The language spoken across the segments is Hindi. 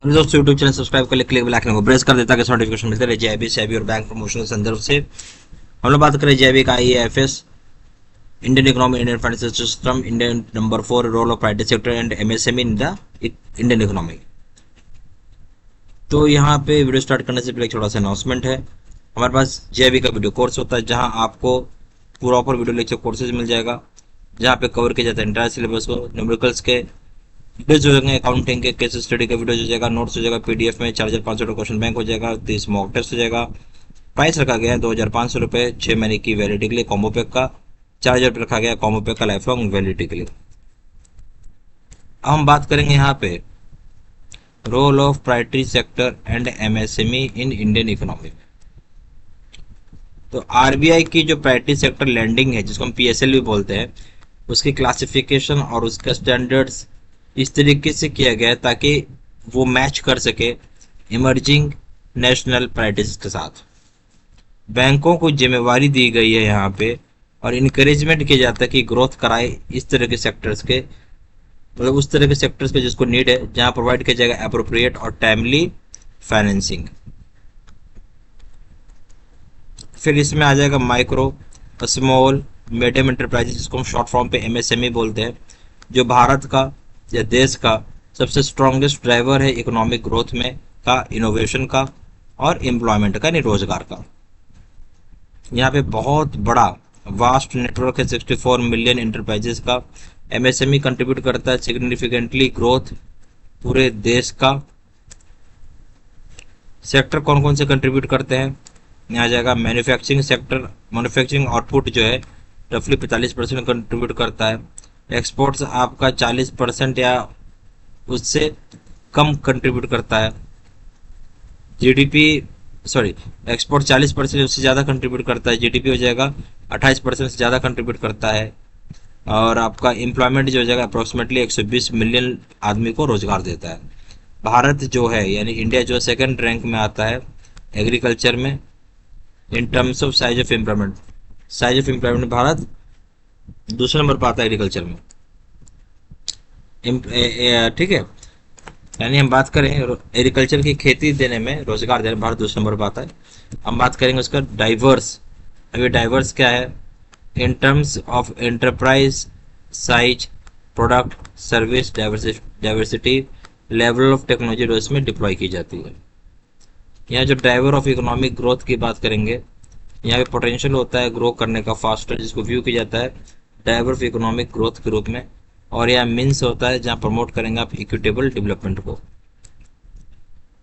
और दोस्तों यूट्यूब चैनल सब्सक्राइब कर ले, क्लिक बेल आइकन को प्रेस कर देता है नोटिफिकेशन मिलते रहे जेआईबी सेबी और बैंक प्रमोशन के संदर्भ से। हम लोग बात करें जेआईबी का IFS Indian economy, Indian financial system, Indian number 4 role of private sector and MSME in the Indian economy. तो यहाँ पे वीडियो स्टार्ट करने से पहले एक छोटा सा अनाउंसमेंट है। हमारे पास जेआईबी का वीडियो कोर्स होता है जहाँ आपको प्रॉपर वीडियो लेक्चर कोर्सेज मिल जाएगा, जहाँ पे कवर किया जाता है इंटायर सिलेबस को। न्यूमेरिकल्स के वीडियोज हो जाएंगे, अकाउंटिंग के केस स्टडी का वीडियो हो जाएगा, नोट्स हो जाएगा पीडीएफ में, 4500 का क्वेश्चन बैंक हो जाएगा, 30 मॉक टेस्ट हो जाएगा। प्राइस रखा गया है 2500 रुपये 6 महीने की वैलिडिटी के लिए कॉम्बो पैक का, 4000 रुपये रखा गया कॉम्बो पैक का लाइफ लॉन्ग वैलिडिटी के लिए। अब हम बात करेंगे यहाँ पे role of private sector and MSME in Indian economy. तो आरबीआई की जो प्राइवेट सेक्टर लैंडिंग है, जिसको हम पीएसएल भी बोलते हैं, उसकी क्लासिफिकेशन और उसका स्टैंडर्ड्स इस तरीके से किया गया है ताकि वो मैच कर सके इमर्जिंग नेशनल प्रायोरिटीज के साथ। बैंकों को जिम्मेवारी दी गई है यहाँ पे और इनकरेजमेंट किया जाता है कि ग्रोथ कराए इस तरह के सेक्टर्स के, मतलब उस तरह के सेक्टर्स पे जिसको नीड है, जहाँ प्रोवाइड किया जाएगा अप्रोप्रिएट और टाइमली फाइनेंसिंग। फिर इसमें आ जाएगा माइक्रो, स्मॉल, मीडियम एंटरप्राइजेस, जिसको हम शॉर्ट फॉर्म पे एमएसएमई बोलते हैं, जो भारत का या देश का सबसे स्ट्रॉन्गेस्ट ड्राइवर है इकोनॉमिक ग्रोथ में का, इनोवेशन का और एम्प्लॉयमेंट का, यानी रोजगार का। यहाँ पे बहुत बड़ा वास्ट नेटवर्क है 64 मिलियन एंटरप्राइजेस का। एमएसएमई कंट्रीब्यूट करता है सिग्निफिकेंटली ग्रोथ पूरे देश का। सेक्टर कौन कौन से कंट्रीब्यूट करते हैं, यहाँ आ जाएगा मैन्युफैक्चरिंग सेक्टर, मैन्युफैक्चरिंग आउटपुट जो है रफली 45% कंट्रीब्यूट करता है। एक्सपोर्ट्स आपका 40% या उससे कम कंट्रीब्यूट करता है। जीडीपी सॉरी एक्सपोर्ट 40% उससे ज़्यादा कंट्रीब्यूट करता है। जीडीपी हो जाएगा 28% से ज़्यादा कंट्रीब्यूट करता है। और आपका एम्प्लॉयमेंट जो हो जाएगा अप्रोक्सीमेटली 120 मिलियन आदमी को रोजगार देता है। भारत जो है यानी इंडिया जो सेकंड रैंक में आता है एग्रीकल्चर में in terms of size of employment. Size of employment Bharat दूसरे नंबर पर आता है एग्रीकल्चर में, ठीक है। यानी हम बात करें एग्रीकल्चर की खेती देने में, रोजगार देने में भारत दूसरे नंबर पर आता है। हम बात करेंगे उसका डाइवर्स। अभी डाइवर्स क्या है, in terms of enterprise size, product, service, diversity, level of technology जो इसमें डिप्लॉय की जाती है। यहाँ जो ड्राइवर ऑफ इकोनॉमिक ग्रोथ की बात करेंगे, यहाँ पे पोटेंशियल होता है ग्रो करने का फास्टर, जिसको व्यू किया जाता है ड्राइवर ऑफ इकोनॉमिक ग्रोथ के रूप में। और यह मीन्स होता है जहाँ प्रमोट करेंगे आप इक्विटेबल डेवलपमेंट को।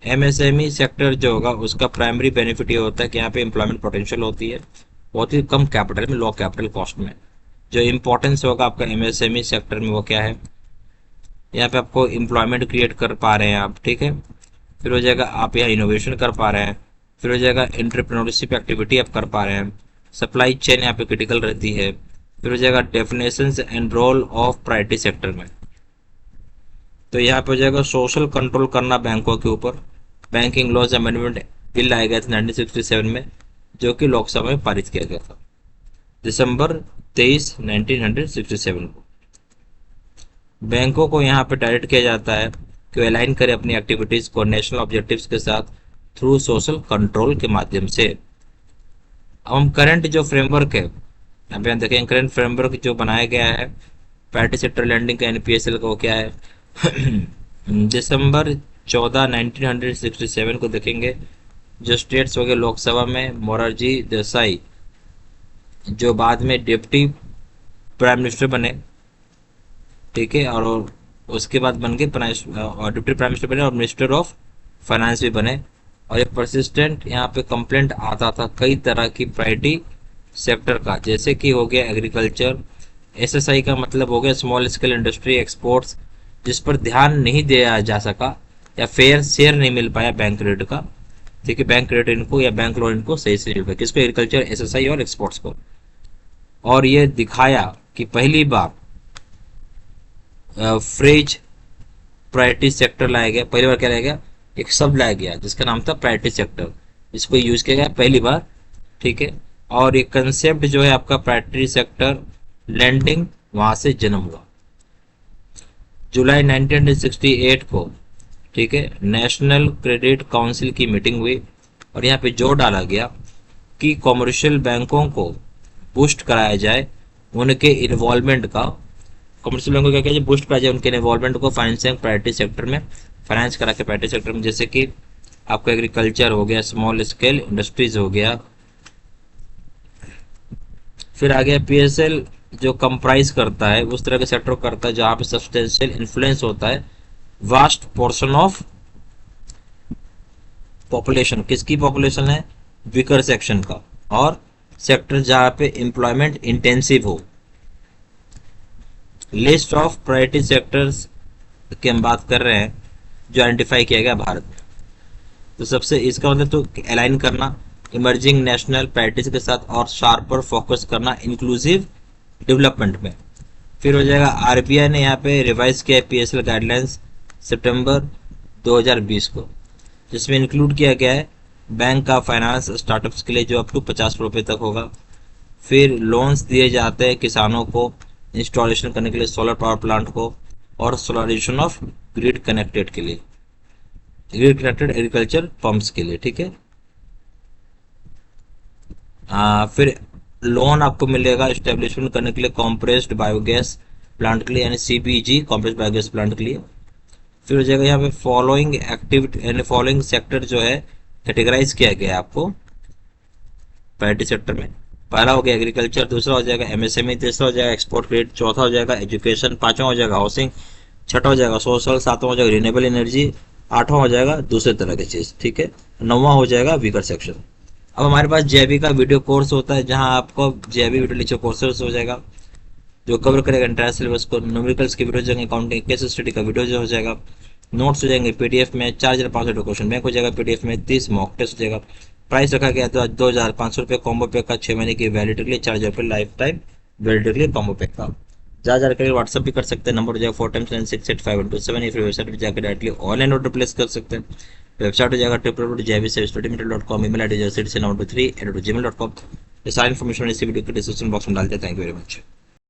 एमएसएमई सेक्टर जो होगा उसका प्राइमरी बेनिफिट ये होता है कि यहाँ पे एम्प्लॉयमेंट पोटेंशियल होती है बहुत ही कम कैपिटल में, लो कैपिटल कॉस्ट में। जो इम्पोर्टेंस होगा आपका एमएसएमई सेक्टर में वो क्या है, यहाँ पे आपको एम्प्लॉयमेंट क्रिएट कर पा रहे हैं आप, ठीक है। फिर हो जाएगा आप यहाँ इनोवेशन कर पा रहे हैं। फिर हो जाएगा एंटरप्रेन्योरशिप एक्टिविटी आप कर पा रहे हैं। सप्लाई चेन यहाँ पे क्रिटिकल रहती है। फिर हो जाएगा definitions and role of priority sector में। तो यहाँ पे हो जाएगा सोशल कंट्रोल करना बैंकों के ऊपर। बैंकिंग लॉज अमेंडमेंट बिल लाया गया था 1967 में, जो कि लोकसभा में पारित किया गया था दिसंबर 23 1967 को। बैंकों को यहाँ पे डायरेक्ट किया जाता है कि अलाइन करें अपनी एक्टिविटीज को नेशनल ऑब्जेक्टिव्स के साथ थ्रू सोशल कंट्रोल के माध्यम से। अब हम करंट जो फ्रेमवर्क है यहाँ पे देखें, करंट फ्रेमवर्क जो बनाया गया है प्राइवेट सेक्टर लैंडिंग का एनपीएसएल का, वो क्या है दिसंबर 14 1967 को देखेंगे। जो स्टेट्स हो गए लोकसभा में मोरारजी देसाई, जो बाद में डिप्टी प्राइम मिनिस्टर बने, ठीक है, और उसके बाद बन के डिप्टी प्राइम मिनिस्टर बने और मिनिस्टर ऑफ फाइनेंस भी बने। और ये परसिस्टेंट यहाँ पे कंप्लेंट आता था कई तरह की प्रायोरिटी सेक्टर का, जैसे कि हो गया एग्रीकल्चर। एसएसआई का मतलब हो गया स्मॉल स्केल इंडस्ट्री एक्सपोर्ट्स, जिस पर ध्यान नहीं दिया जा सका या फेयर शेयर नहीं मिल पाया बैंक क्रेडिट का, ठीक है। बैंक क्रेडिट इनको या बैंक लोन इनको सही से नहीं मिल पाया, किसको, एग्रीकल्चर, एसएसआई और एक्सपोर्ट्स को। और ये दिखाया कि पहली बार फ्रेज प्रायोरिटी सेक्टर लाया गया। पहली बार क्या लाया गया, एक शब्द लाया गया जिसका नाम था प्रायोरिटी सेक्टर, इसको यूज किया गया पहली बार, ठीक है। और ये कंसेप्ट जो है आपका प्रायोरिटी सेक्टर लैंडिंग वहां से जन्म हुआ जुलाई 1968 को, ठीक है, नेशनल क्रेडिट काउंसिल की मीटिंग हुई और यहाँ पे जोर डाला गया कि कॉमर्शियल बैंकों को बूस्ट कराया जाए उनके इन्वॉल्वमेंट का। कॉमर्शियल बैंकों को क्या किया जाए, बूस्ट कराया जाए उनके इन्वॉल्वमेंट को फाइनेंसिंग प्रायोरिटी सेक्टर में, फाइनेंस करा के प्रायोरिटी सेक्टर में, जैसे कि आपका एग्रीकल्चर हो गया, स्मॉल स्केल इंडस्ट्रीज हो गया। फिर आ गया पीएसएल जो कंप्राइज करता है उस तरह के सेक्टर को करता है जहां पे सब्सटेंशियल इन्फ्लुएंस होता है वास्ट पोर्शन ऑफ पॉपुलेशन, किसकी पॉपुलेशन है, वीकर सेक्शन का, और सेक्टर जहां पे एम्प्लॉयमेंट इंटेंसिव हो। लिस्ट ऑफ प्रायोरिटी सेक्टर्स की हम बात कर रहे हैं जो आइडेंटिफाई किया गया भारत में। तो सबसे इसका मतलब तो अलाइन करना इमर्जिंग नेशनल प्रायोरिटीज के साथ और शार्पर फोकस करना इंक्लूसिव डेवलपमेंट में। फिर हो जाएगा आरबीआई ने यहाँ पे रिवाइज किया पीएसएल गाइडलाइंस सितंबर 2020 को, जिसमें इंक्लूड किया गया है बैंक का फाइनेंस स्टार्टअप्स के लिए जो अप टू 50 रुपये तक होगा। फिर लोन्स दिए जाते हैं किसानों को इंस्टॉलेशन करने के लिए सोलर पावर प्लांट को, और सोलराइजेशन ऑफ ग्रिड कनेक्टेड के लिए, ग्रिड कनेक्टेड एग्रीकल्चर पंप्स के लिए। ठीक है, फिर लोन आपको मिलेगा स्टेब्लिशमेंट करने के लिए कॉम्प्रेस्ड बायोगैस प्लांट के लिए, यानी सीबीजी कॉम्प्रेस्ड बायोगैस प्लांट के लिए। फिर हो जाएगा यहाँ पे फॉलोइंग एक्टिविटी, यानी फॉलोइंग सेक्टर जो है कैटेगराइज किया गया है आपको प्रायोरिटी सेक्टर में। पहला हो गया एग्रीकल्चर, दूसरा हो जाएगा एमएसएमई, तीसरा हो जाएगा एक्सपोर्ट क्रेडिट, चौथा हो जाएगा एजुकेशन, पांचवा हो जाएगा हाउसिंग, छठा हो जाएगा सोशल, सातवां हो जाएगा रिन्यूएबल एनर्जी, आठवां हो जाएगा दूसरे तरह की चीज। ठीक है, नौवां हो जाएगा वीकर सेक्शन। अब हमारे पास जेबी का वीडियो कोर्स होता है जहां आपको जेबी वीडियो लेक्चर कोर्सेस हो जाएगा जो कवर करेगा इंटायर सिलेबस को। न्यूमेरिकल्स के वीडियो हो जाएंगे, अकाउंटिंग केस स्टडी का वीडियो जो हो जाएगा, नोट्स हो जाएंगे पीडीएफ में, 4500 क्वेश्चन बैंक हो जाएगा पीडीएफ में, 30 मॉक टेस्ट हो जाएगा। प्राइस रखा गया तो 2500 रुपये कॉम्बो पैक का, 6 महीने की वैलिडिटी के लिए, 4000 रुपये लाइफ टाइम वैलिडिटी के लिए कॉम्बो पैक का। ज़्यादा जानकारी व्हाट्सअप भी कर सकते हैं, नंबर हो जाएगा 4x9685127, या फिर वेबसाइट पर जाकर डायरेक्टली ऑनलाइन ऑर्डर प्लेस कर सकते हैं। वेबसाइट हो जाएगा www.jbservicestudymetal.com, email ID 3@gmail.com। ये सारी इन्फॉर्मेशन इसी वीडियो के डिस्क्रिप्शन बॉक्स में डालते हैं। Thank you very much.